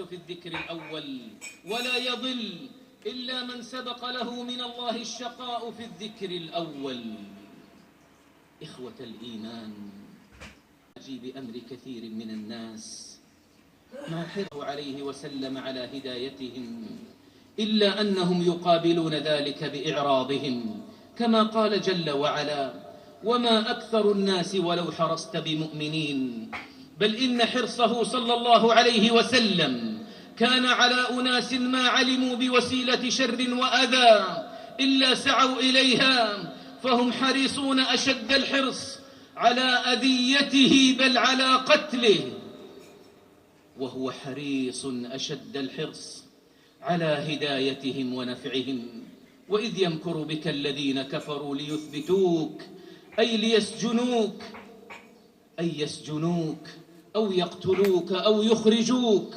في الذكر الأول، ولا يضل إلا من سبق له من الله الشقاء في الذكر الأول. إخوة الإيمان، أجي بأمر كثير من الناس ما حرصوا عليه وسلم على هدايتهم، إلا أنهم يقابلون ذلك بإعراضهم، كما قال جل وعلا: وما أكثر الناس ولو حرصت بمؤمنين. بل إن حرصه صلى الله عليه وسلم كان على أناس ما علموا بوسيلة شر وأذى إلا سعوا إليها، فهم حريصون أشد الحرص على أذيته بل على قتله، وهو حريص أشد الحرص على هدايتهم ونفعهم. وإذ يمكر بك الذين كفروا ليثبتوك أي ليسجنوك، أو يقتلوك أو يخرجوك.